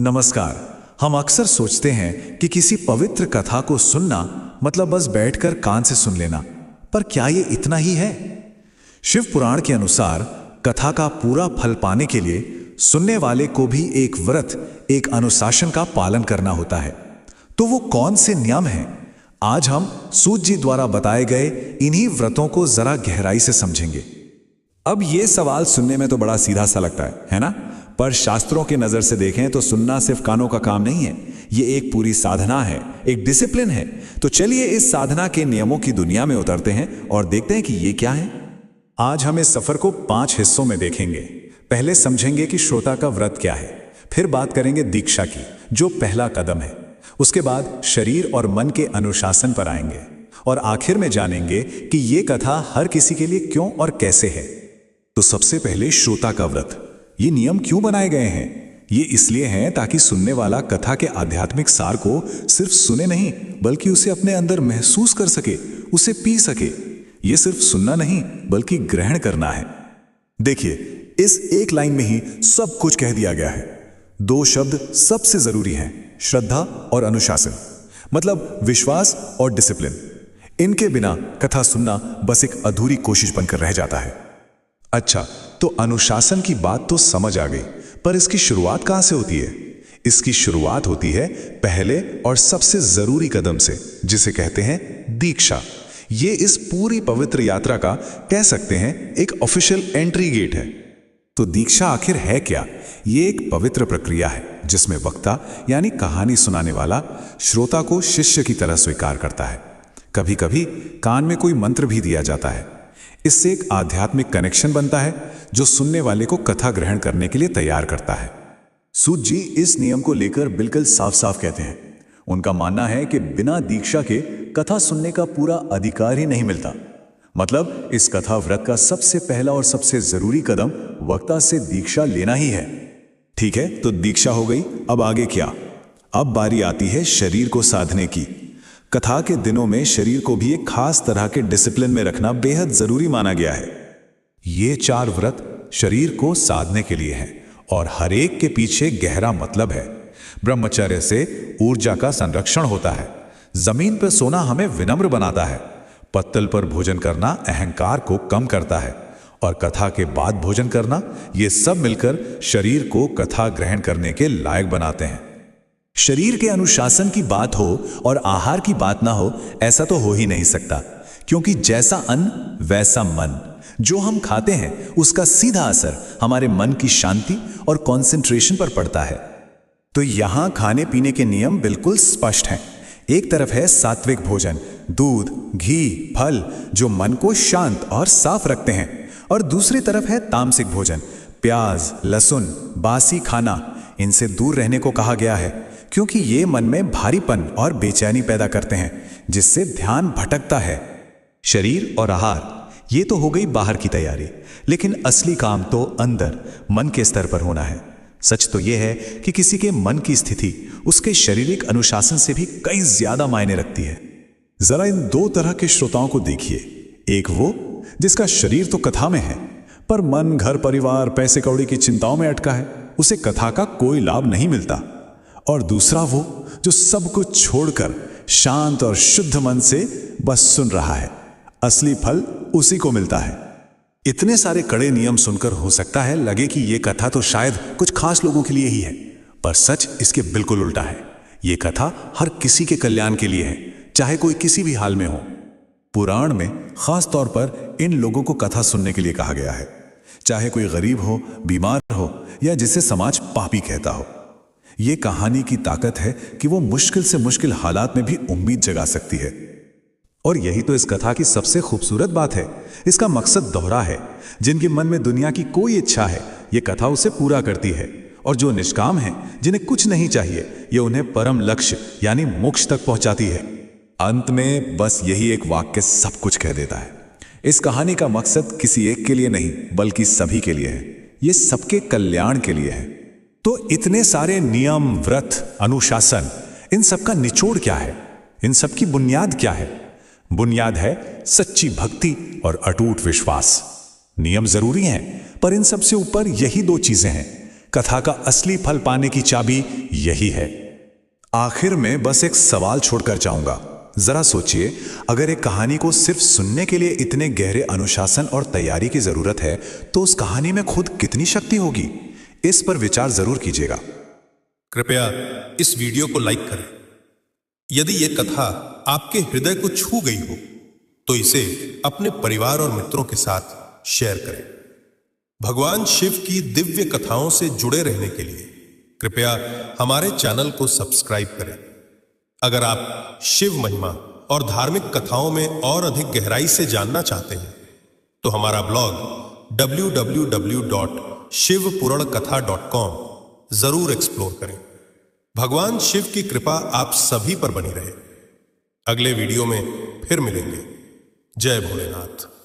नमस्कार। हम अक्सर सोचते हैं कि किसी पवित्र कथा को सुनना मतलब बस बैठकर कान से सुन लेना, पर क्या ये इतना ही है? शिव पुराण के अनुसार कथा का पूरा फल पाने के लिए सुनने वाले को भी एक व्रत, एक अनुशासन का पालन करना होता है। तो वो कौन से नियम हैं? आज हम सूत जी द्वारा बताए गए इन्हीं व्रतों को जरा गहराई से समझेंगे। अब ये सवाल सुनने में तो बड़ा सीधा सा लगता है ना? पर शास्त्रों की नजर से देखें तो सुनना सिर्फ कानों का काम नहीं है, ये एक पूरी साधना है, एक डिसिप्लिन है। तो चलिए इस साधना के नियमों की दुनिया में उतरते हैं और देखते हैं कि ये क्या है। आज हम इस सफर को 5 हिस्सों में देखेंगे। पहले समझेंगे कि श्रोता का व्रत क्या है, फिर बात करेंगे दीक्षा की, जो पहला कदम है। उसके बाद शरीर और मन के अनुशासन पर आएंगे और आखिर में जानेंगे कि ये कथा हर किसी के लिए क्यों और कैसे है। तो सबसे पहले श्रोता का व्रत। ये नियम क्यों बनाए गए हैं? ये इसलिए हैं ताकि सुनने वाला कथा के आध्यात्मिक सार को सिर्फ सुने नहीं, बल्कि उसे अपने अंदर महसूस कर सके, उसे पी सके। ये सिर्फ सुनना नहीं बल्कि ग्रहण करना है। देखिए, इस एक लाइन में ही सब कुछ कह दिया गया है। 2 शब्द सबसे जरूरी हैं, श्रद्धा और अनुशासन, मतलब विश्वास और डिसिप्लिन। इनके बिना कथा सुनना बस एक अधूरी कोशिश बनकर रह जाता है। अच्छा, तो अनुशासन की बात तो समझ आ गई, पर इसकी शुरुआत कहां से होती है? इसकी शुरुआत होती है पहले और सबसे जरूरी कदम से, जिसे कहते हैं दीक्षा। ये इस पूरी पवित्र यात्रा का, कह सकते हैं, एक ऑफिशियल एंट्री गेट है। तो दीक्षा आखिर है क्या? ये एक पवित्र प्रक्रिया है जिसमें वक्ता यानी कहानी सुनाने वाला श्रोता को शिष्य की तरह स्वीकार करता है। कभी कभी कान में कोई मंत्र भी दिया जाता है। इससे एक आध्यात्मिक कनेक्शन बनता है जो सुनने वाले को कथा ग्रहण करने के लिए तैयार करता है। सूत जी इस नियम को लेकर बिल्कुल साफ साफ कहते हैं। उनका मानना है कि बिना दीक्षा के कथा सुनने का पूरा अधिकार ही नहीं मिलता। मतलब इस कथा व्रत का सबसे पहला और सबसे जरूरी कदम वक्ता से दीक्षा लेना ही है। ठीक है, तो दीक्षा हो गई, अब आगे क्या? अब बारी आती है शरीर को साधने की। कथा के दिनों में शरीर को भी एक खास तरह के डिसिप्लिन में रखना बेहद जरूरी माना गया है। ये 4 व्रत शरीर को साधने के लिए हैं और हर एक के पीछे गहरा मतलब है। ब्रह्मचर्य से ऊर्जा का संरक्षण होता है। जमीन पर सोना हमें विनम्र बनाता है। पत्तल पर भोजन करना अहंकार को कम करता है और कथा के बाद भोजन करना, ये सब मिलकर शरीर को कथा ग्रहण करने के लायक बनाते हैं। शरीर के अनुशासन की बात हो और आहार की बात ना हो, ऐसा तो हो ही नहीं सकता, क्योंकि जैसा अन्न वैसा मन। जो हम खाते हैं उसका सीधा असर हमारे मन की शांति और कंसंट्रेशन पर पड़ता है। तो यहां खाने पीने के नियम बिल्कुल स्पष्ट हैं। एक तरफ है सात्विक भोजन, दूध, घी, फल, जो मन को शांत और साफ रखते हैं, और दूसरी तरफ है तामसिक भोजन, प्याज, लहसुन, बासी खाना। इनसे दूर रहने को कहा गया है क्योंकि ये मन में भारीपन और बेचैनी पैदा करते हैं, जिससे ध्यान भटकता है। शरीर और आहार, ये तो हो गई बाहर की तैयारी, लेकिन असली काम तो अंदर मन के स्तर पर होना है। सच तो यह है कि किसी के मन की स्थिति उसके शारीरिक अनुशासन से भी कई ज्यादा मायने रखती है। जरा इन 2 तरह के श्रोताओं को देखिए। एक वो जिसका शरीर तो कथा में है, पर मन घर परिवार पैसे कौड़ी की चिंताओं में अटका है, उसे कथा का कोई लाभ नहीं मिलता। और दूसरा वो जो सब कुछ छोड़कर शांत और शुद्ध मन से बस सुन रहा है। असली फल उसी को मिलता है। इतने सारे कड़े नियम सुनकर हो सकता है लगे कि ये कथा तो शायद कुछ खास लोगों के लिए ही है, पर सच इसके बिल्कुल उल्टा है। ये कथा हर किसी के कल्याण के लिए है, चाहे कोई किसी भी हाल में हो। पुराण में खास तौर पर इन लोगों को कथा सुनने के लिए कहा गया है, चाहे कोई गरीब हो, बीमार हो, या जिसे समाज पापी कहता हो। ये कहानी की ताकत है कि वो मुश्किल से मुश्किल हालात में भी उम्मीद जगा सकती है। और यही तो इस कथा की सबसे खूबसूरत बात है। इसका मकसद दोहरा है। जिनके मन में दुनिया की कोई इच्छा है, ये कथा उसे पूरा करती है, और जो निष्काम हैं, जिन्हें कुछ नहीं चाहिए, ये उन्हें परम लक्ष्य यानी मोक्ष तक पहुंचाती है। अंत में बस यही एक वाक्य सब कुछ कह देता है। इस कहानी का मकसद किसी एक के लिए नहीं, बल्कि सभी के लिए है। ये सबके कल्याण के लिए है। तो इतने सारे नियम, व्रत, अनुशासन, इन सब का निचोड़ क्या है? इन सब की बुनियाद क्या है? बुनियाद है सच्ची भक्ति और अटूट विश्वास। नियम जरूरी हैं, पर इन सब से ऊपर यही 2 चीजें हैं, कथा का असली फल पाने की चाबी यही है। आखिर में बस एक सवाल छोड़कर जाऊंगा। जरा सोचिए, अगर एक कहानी को सिर्फ सुनने के लिए इतने गहरे अनुशासन और तैयारी की जरूरत है, तो उस कहानी में खुद कितनी शक्ति होगी? इस पर विचार जरूर कीजिएगा। कृपया इस वीडियो को लाइक करें। यदि यह कथा आपके हृदय को छू गई हो तो इसे अपने परिवार और मित्रों के साथ शेयर करें। भगवान शिव की दिव्य कथाओं से जुड़े रहने के लिए कृपया हमारे चैनल को सब्सक्राइब करें। अगर आप शिव महिमा और धार्मिक कथाओं में और अधिक गहराई से जानना चाहते हैं तो हमारा ब्लॉग www.shivpurankatha.com जरूर एक्सप्लोर करें। भगवान शिव की कृपा आप सभी पर बनी रहे। अगले वीडियो में फिर मिलेंगे। जय भोलेनाथ।